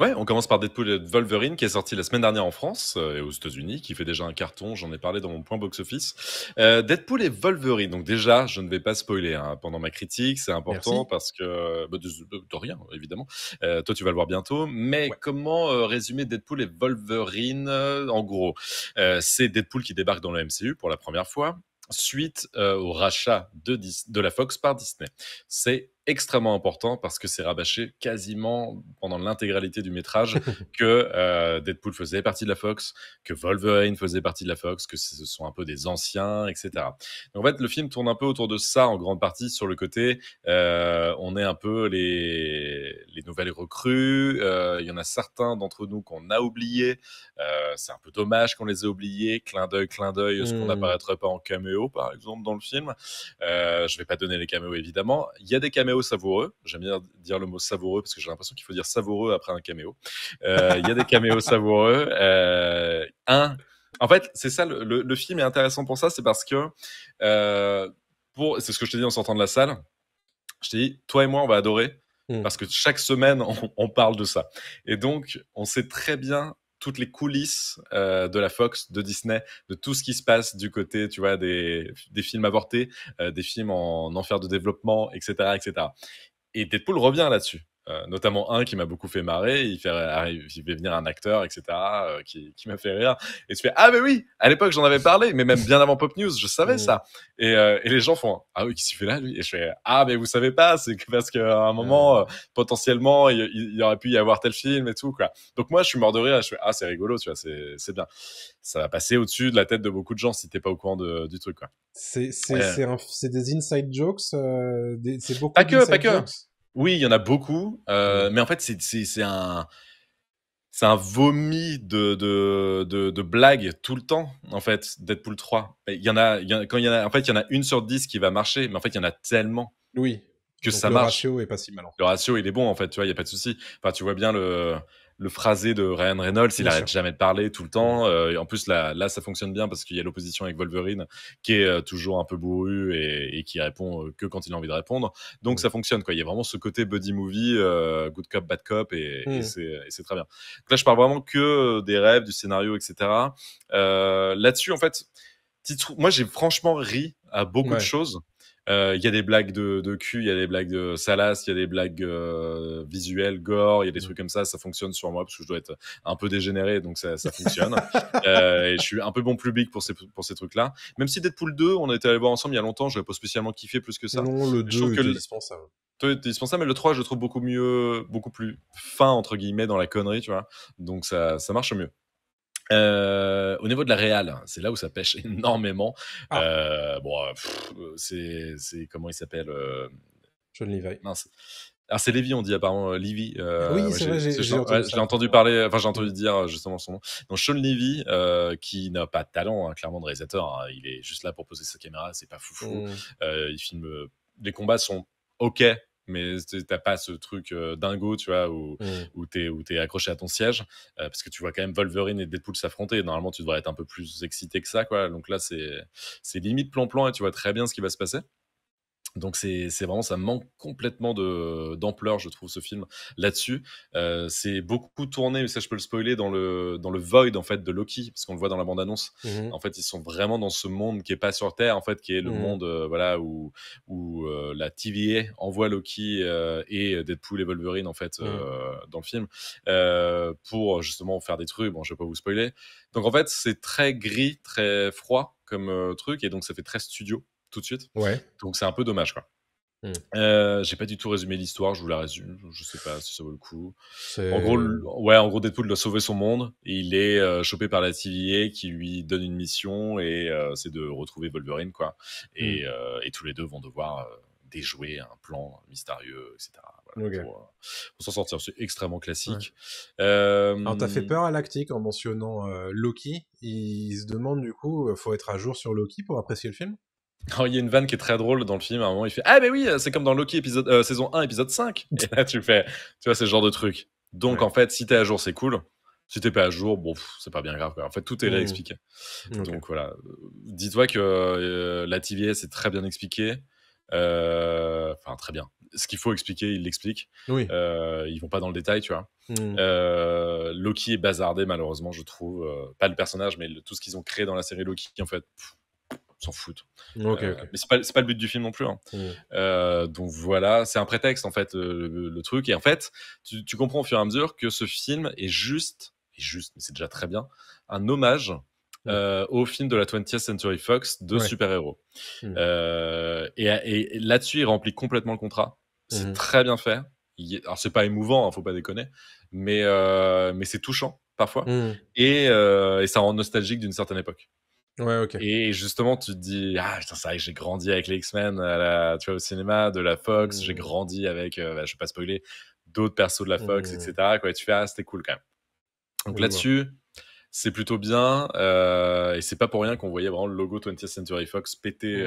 Ouais, on commence par Deadpool et Wolverine qui est sorti la semaine dernière en France et aux États-Unis, qui fait déjà un carton. J'en ai parlé dans mon point box-office. Deadpool et Wolverine. Donc déjà, je ne vais pas spoiler hein, pendant ma critique. C'est important Merci. parce que de rien, évidemment. Toi, tu vas le voir bientôt. Mais Ouais. comment résumer Deadpool et Wolverine en gros, c'est Deadpool qui débarque dans le MCU pour la première fois suite au rachat de la Fox par Disney. C'est extrêmement important parce que c'est rabâché quasiment pendant l'intégralité du métrage que Deadpool faisait partie de la Fox, que Wolverine faisait partie de la Fox, que ce sont un peu des anciens, etc. Donc, en fait, le film tourne un peu autour de ça en grande partie sur le côté. On est un peu les nouvelles recrues. Il y en a certains d'entre nous qu'on a oubliés. C'est un peu dommage qu'on les ait oubliés. Clin d'œil, ce qu'on Hmm. n'apparaîtrait pas en caméo, par exemple, dans le film. Je vais pas donner les caméos, évidemment. Il y a des caméos savoureux. J'aime bien dire le mot savoureux parce que j'ai l'impression qu'il faut dire savoureux après un caméo. Il y a des caméos savoureux. En fait, c'est ça, le film est intéressant pour ça, c'est parce que, c'est ce que je t'ai dit en sortant de la salle, je t'ai dit, toi et moi, on va adorer, Hmm. parce que chaque semaine, on parle de ça. Et donc, on sait très bien toutes les coulisses de la Fox, de Disney, de tout ce qui se passe du côté, tu vois, des films avortés, des films en enfer de développement, etc., etc. Et Deadpool revient là-dessus. Notamment un qui m'a beaucoup fait marrer, il fait venir un acteur, etc., qui m'a fait rire. Et tu fais, ah mais oui, à l'époque j'en avais parlé, mais même bien avant Pop News, je savais Hmm. ça. Et les gens font, ah oui, qu'est-ce qu'il fait là lui? Et je fais, ah mais vous savez pas, c'est que parce qu'à un moment, Euh, potentiellement, il aurait pu y avoir tel film et tout, quoi. Donc moi je suis mort de rire, je fais, ah c'est rigolo, tu vois, c'est bien. Ça va passer au-dessus de la tête de beaucoup de gens si t'es pas au courant du truc, quoi. Euh, c'est des inside jokes, c'est beaucoup Pas que, pas d'inside que. jokes. Oui, il y en a beaucoup, Hmm. mais en fait, c'est un vomi de blagues tout le temps, en fait, Deadpool 3. Quand il y en a, en fait, il y en a une sur 10 qui va marcher, mais en fait, il y en a tellement Oui. que Donc ça le marche. ratio est pas si mal en Le fait. ratio, il est bon, en fait, tu vois, il n'y a pas de souci. Enfin, tu vois bien le phrasé de Ryan Reynolds, il Bien arrête sûr. jamais de parler tout le Hmm. temps. Et en plus, là, ça fonctionne bien parce qu'il y a l'opposition avec Wolverine qui est toujours un peu bourru et qui répond que quand il a envie de répondre. Donc, Hmm. ça fonctionne, quoi. Il y a vraiment ce côté buddy movie, good cop, bad cop, Hmm. c'est très bien. Donc là, je parle vraiment que des rêves, du scénario, etc. Là-dessus, en fait, moi, j'ai franchement ri à beaucoup de Ouais. choses. Il y a des blagues de cul, il y a des blagues de salace, il y a des blagues visuelles, gore, il y a des Hmm. trucs comme ça fonctionne sur moi parce que je dois être un peu dégénéré, donc ça fonctionne. Et je suis un peu bon public pour ces trucs-là. Même si Deadpool 2, on était allé voir ensemble il y a longtemps, je n'avais pas spécialement kiffé plus que ça. Non, le Mais je trouve 2 que était dispensable. toi, t'es dispensable, mais le 3, je le trouve beaucoup mieux, beaucoup plus fin, entre guillemets, dans la connerie, tu vois. Donc ça marche mieux. Au niveau de la réal, c'est là où ça pêche énormément. Ah, C'est comment il s'appelle John Levi. mince. Alors c'est Lévi, on dit apparemment Lévi. Oui, Ouais, c'est vrai, j'ai ouais, entendu j'ai ça entendu effectivement. parler, enfin j'ai Hmm. entendu dire justement son nom. Donc Sean Levy, qui n'a pas de talent, hein, clairement de réalisateur. Hein. Il est juste là pour poser sa caméra, c'est pas foufou. Hmm. Il filme. Les combats sont ok, mais t'as pas ce truc dingo, tu vois, Hmm. où t'es accroché à ton siège, parce que tu vois quand même Wolverine et Deadpool s'affronter. Normalement, tu devrais être un peu plus excité que ça, quoi. Donc là, c'est limite plan-plan et tu vois très bien ce qui va se passer. Donc c'est vraiment, ça manque complètement d'ampleur, je trouve, ce film là-dessus. C'est beaucoup tourné, mais ça je peux le spoiler, dans le void en fait de Loki, parce qu'on le voit dans la bande-annonce. Mhm. En fait, ils sont vraiment dans ce monde qui est pas sur Terre, en fait, qui est le Mhm. monde voilà où la TVA envoie Loki et Deadpool et Wolverine en fait Mhm. dans le film pour justement faire des trucs. Bon, je vais pas vous spoiler. Donc en fait, c'est très gris, très froid comme truc, et donc ça fait très studio tout de suite. Ouais. Donc c'est un peu dommage, quoi. Hmm. J'ai pas du tout résumé l'histoire, je vous la résume, je sais pas si ça vaut le coup. En gros, C'est. en gros, Deadpool doit sauver son monde et il est chopé par la TVA qui lui donne une mission et c'est de retrouver Wolverine, quoi. Hmm. Et tous les deux vont devoir déjouer un plan mystérieux, etc. Voilà, Ok. pour s'en sortir. C'est extrêmement Ouais. classique. Alors t'as fait Euh, peur à Lactique en mentionnant Loki. Il se demande du coup, faut être à jour sur Loki pour apprécier le film? Oh, il y a une vanne qui est très drôle dans le film. À un moment, il fait ah, mais oui, c'est comme dans Loki saison 1, épisode 5. Et là, tu fais, tu vois, c'est ce genre de truc. Donc, Ouais. en fait, si t'es à jour, c'est cool. Si t'es pas à jour, bon, c'est pas bien grave, quoi. En fait, tout est Hmm. réexpliqué. Ok. Donc, voilà. Dis-toi que la TVA, c'est très bien expliqué. Enfin, très bien. ce qu'il faut expliquer, ils l'expliquent. Oui. Ils vont pas dans le détail, tu vois. Mm. Loki est bazardé, malheureusement, je trouve. Pas le personnage, mais tout ce qu'ils ont créé dans la série Loki, en fait, s'en foutent. Ok. Mais c'est pas le but du film non plus. Hein. Donc voilà, c'est un prétexte, en fait, le truc. Et en fait, tu comprends au fur et à mesure que ce film est juste, mais c'est déjà très bien, un hommage au film de la 20th Century Fox de super-héros. Et là-dessus, il remplit complètement le contrat. C'est très bien fait. Alors, c'est pas émouvant, hein, faut pas déconner, mais c'est touchant parfois. Et ça rend nostalgique d'une certaine époque. Ouais, ok. Et justement, tu te dis, ah putain, c'est vrai que j'ai grandi avec les X-Men, tu vois, au cinéma, de la Fox, j'ai grandi avec, je vais pas spoiler, d'autres persos de la Fox, etc. Quoi, et tu fais, ah, c'était cool quand même. Donc là-dessus, c'est plutôt bien, et c'est pas pour rien qu'on voyait vraiment le logo 20th Century Fox péter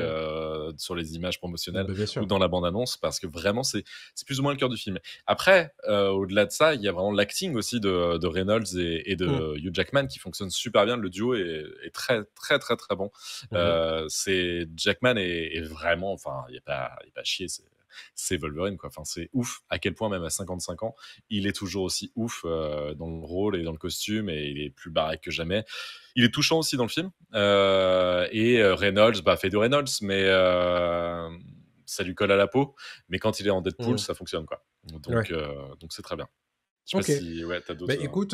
sur les images promotionnelles ou dans la bande-annonce, parce que vraiment, c'est plus ou moins le cœur du film. Après, au-delà de ça, il y a vraiment l'acting aussi de Reynolds et de Hugh Jackman qui fonctionne super bien. Le duo est très, très, très, très bon. Jackman est vraiment, enfin, il n'y a pas à chier, c'est Wolverine, quoi. Enfin, c'est ouf à quel point, même à 55 ans, il est toujours aussi ouf dans le rôle et dans le costume, et il est plus baraque que jamais. Il est touchant aussi dans le film. Et Reynolds fait de Reynolds, mais ça lui colle à la peau. Mais quand il est en Deadpool, ça fonctionne, quoi. Donc c'est très bien. Je sais pas si t'as d'autres... écoute,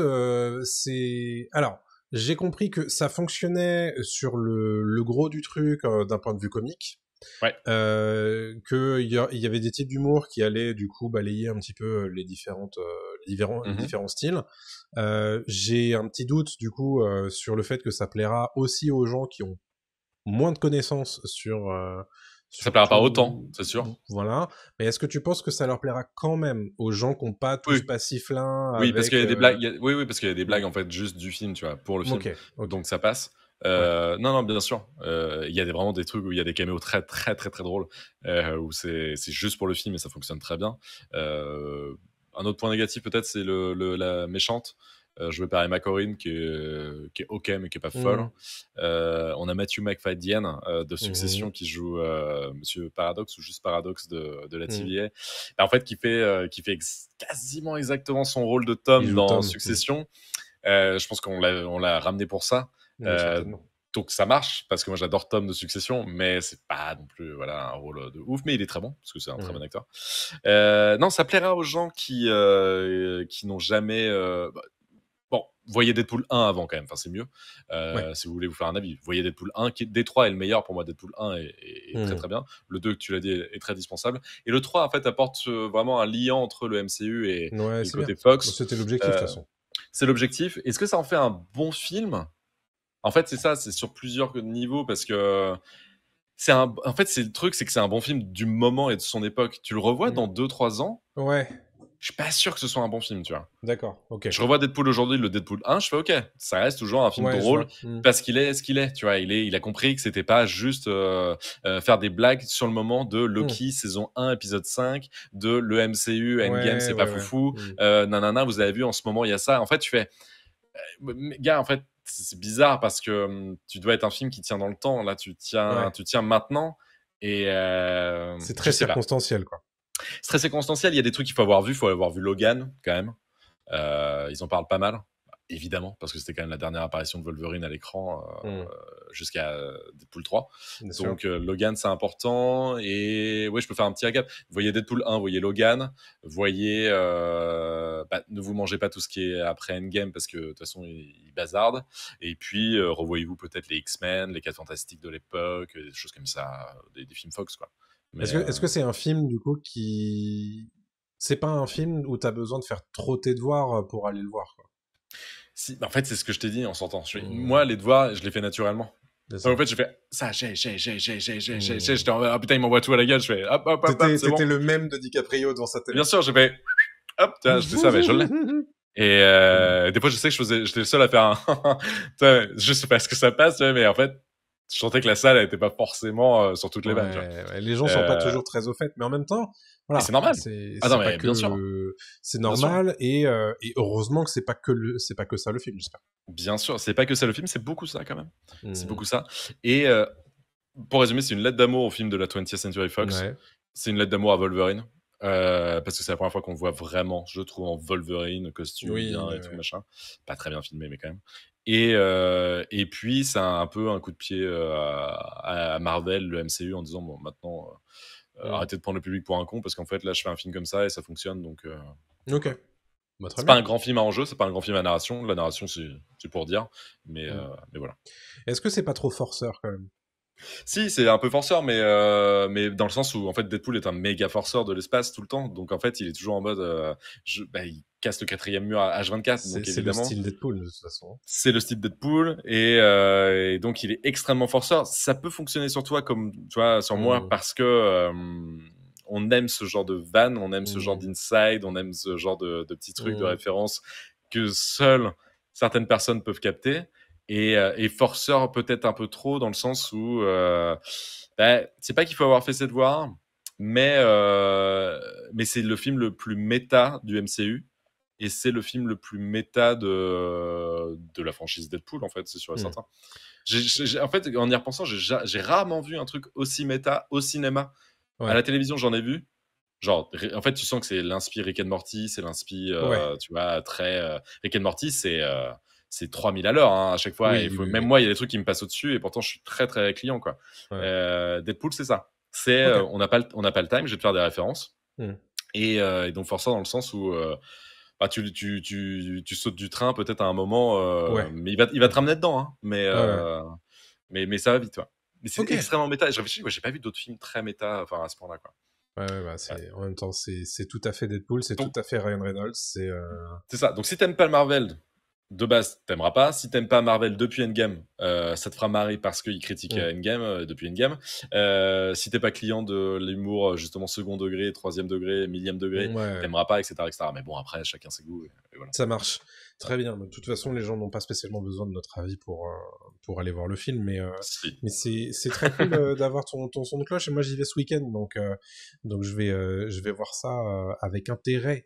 alors, j'ai compris que ça fonctionnait sur le gros du truc d'un point de vue comique. Qu'il y avait des types d'humour qui allaient du coup balayer un petit peu les différents styles. J'ai un petit doute du coup sur le fait que ça plaira aussi aux gens qui ont moins de connaissances sur ça plaira pas autant, c'est sûr. Voilà. Mais est-ce que tu penses que ça leur plaira quand même aux gens qui n'ont pas tout ce passif-là? Oui, parce qu'il y a des blagues. Oui, parce qu'il y a des blagues en fait juste du film, tu vois, pour le film. Donc ça passe. Non, bien sûr. Il y a vraiment des trucs où il y a des caméos très, très, très, très drôles, où c'est juste pour le film et ça fonctionne très bien. Un autre point négatif peut-être, c'est la méchante. Jouée par Emma Corrin, qui est ok, mais qui est pas folle. On a Matthew McFadyen de Succession qui joue Monsieur Paradox, ou juste Paradox de la TVA. En fait, qui fait quasiment exactement son rôle de Tom dans Succession. Je pense qu'on l'a ramené pour ça. Donc ça marche, parce que moi j'adore Tom de Succession, mais c'est pas non plus un rôle de ouf, mais il est très bon, parce que c'est un très bon acteur. Non, ça plaira aux gens qui n'ont jamais... Bon, voyez Deadpool 1 avant quand même, enfin c'est mieux. Si vous voulez vous faire un avis, voyez Deadpool 1, qui D3 est le meilleur pour moi. Deadpool 1 est très très bien. Le 2, que tu l'as dit, est très dispensable. Et le 3, en fait, apporte vraiment un lien entre le MCU et le côté Fox. C'était l'objectif, de toute façon. C'est l'objectif. Est-ce que ça en fait un bon film ? En fait, c'est ça, c'est sur plusieurs niveaux, parce que en fait, c'est le truc, c'est que c'est un bon film du moment et de son époque. Tu le revois dans 2-3 ans. Ouais. Je suis pas sûr que ce soit un bon film, tu vois. D'accord, ok. Je revois Deadpool aujourd'hui, le Deadpool 1, je fais ok, ça reste toujours un film drôle, parce qu'il est ce qu'il est, tu vois. Il a compris que c'était pas juste faire des blagues sur le moment de Loki saison 1 épisode 5, de le MCU Endgame, c'est pas foufou, nanana, vous avez vu en ce moment il y a ça. En fait, tu fais gars, en fait, c'est bizarre, parce que tu dois être un film qui tient dans le temps. Là, tu tiens maintenant, et c'est très circonstanciel, quoi. C'est très circonstanciel. Il y a des trucs qu'il faut avoir vu. Il faut avoir vu Logan, quand même. Ils en parlent pas mal, évidemment, parce que c'était quand même la dernière apparition de Wolverine à l'écran jusqu'à Deadpool 3. Donc Logan, c'est important. Et ouais, je peux faire un petit récap. Voyez Deadpool 1, voyez Logan, voyez ne vous mangez pas tout ce qui est après Endgame, parce que de toute façon il bazarde. Et puis revoyez-vous peut-être les X-Men, les 4 Fantastiques de l'époque, des choses comme ça, des films Fox, quoi. Est-ce que c'est un film, du coup, c'est pas un film où t'as besoin de faire trop tes devoirs pour aller le voir, quoi? Si, en fait, c'est ce que je t'ai dit en sortant. Moi, les devoirs, je les fais naturellement. Donc, en fait, je fais ça, j'étais en ah putain, il m'envoie tout à la gueule. Je fais hop, hop, hop, c'est bon. T'étais le même de DiCaprio devant sa télé. Bien sûr, j'ai fait hop, je savais, je l'ai. Et des fois, je sais que j'étais le seul à faire un. Je sais pas ce que ça passe, mais en fait, je sentais que la salle n'était pas forcément sur toutes les vannes. Les gens sont pas toujours très au fait, mais en même temps, voilà, c'est normal. Bien sûr. C'est normal, et heureusement que c'est pas que ça le film, j'espère. Bien sûr, c'est pas que ça le film, c'est beaucoup ça quand même. C'est beaucoup ça. Et pour résumer, c'est une lettre d'amour au film de la 20th Century Fox. C'est une lettre d'amour à Wolverine. parce que c'est la première fois qu'on le voit vraiment, je trouve, en Wolverine, costume Oui, bien et ouais, tout, ouais. machin. Pas très bien filmé, mais quand même. Et puis, c'est un peu un coup de pied à Marvel, le MCU, en disant, bon, maintenant, Mm. arrêtez de prendre le public pour un con, parce qu'en fait, là, je fais un film comme ça et ça fonctionne, donc Ok, voilà. bah, très C'est pas bien. un grand film à enjeu, c'est pas un grand film à narration. La narration, c'est pour dire, Mm. mais voilà. Est-ce que c'est pas trop forceur quand même? Si, c'est un peu forceur, mais dans le sens où en fait Deadpool est un méga forceur de l'espace tout le temps. Donc en fait, il est toujours en mode, il casse le quatrième mur à H24. Donc C'est le évidemment, style Deadpool de toute façon. c'est le style Deadpool et donc il est extrêmement forceur. Ça peut fonctionner sur toi comme tu vois sur moi Mm. parce que on aime ce genre de van, on aime ce genre Mm. d'inside, on aime ce genre de petits trucs de Mm. référence que seules certaines personnes peuvent capter. Et forceur peut-être un peu trop dans le sens où c'est pas qu'il faut avoir fait ses devoirs, mais c'est le film le plus méta du MCU et c'est le film le plus méta de la franchise Deadpool en fait, c'est sûr et Mm. certain. En fait, en y repensant, j'ai rarement vu un truc aussi méta au cinéma. À Ouais, la télévision, j'en ai vu. Genre, en fait, tu sens que c'est l'inspi Rick and Morty, c'est l'inspi, ouais, tu vois, très. Rick and Morty, c'est 3000 à l'heure hein, à chaque fois. Et oui, oui, même oui. moi, il y a des trucs qui me passent au-dessus et pourtant, je suis très, très client, quoi. Ouais. Deadpool, c'est ça. C'est, Ok. on n'a pas le time, je vais te faire des références. Mm. Et donc, forcément, dans le sens où bah, tu sautes du train peut-être à un moment, Ouais. mais il va te ramener dedans, hein, Ouais, ouais. mais ça va vite, toi. Mais c'est Ok. extrêmement méta. Et je réfléchis, moi, j'ai pas vu d'autres films très méta enfin, à ce point-là, quoi. Ouais, ouais, bah Ouais. en même temps, c'est tout à fait Deadpool, c'est tout Donc, à fait Ryan Reynolds, c'est ça. Donc, si t'aimes pas le Marvel, de base, t'aimeras pas. Si t'aimes pas Marvel depuis Endgame, ça te fera marrer parce qu'il critique Mm. Endgame depuis Endgame. Si t'es pas client de l'humour, justement, second degré, troisième degré, millième degré, Ouais, t'aimeras pas, etc., etc. Mais bon, après, chacun ses goûts. Et voilà. ça marche. Très bien. De toute façon, les gens n'ont pas spécialement besoin de notre avis pour aller voir le film, Si. mais c'est très cool d'avoir ton son de cloche. Et moi, j'y vais ce week-end, donc je vais voir ça avec intérêt,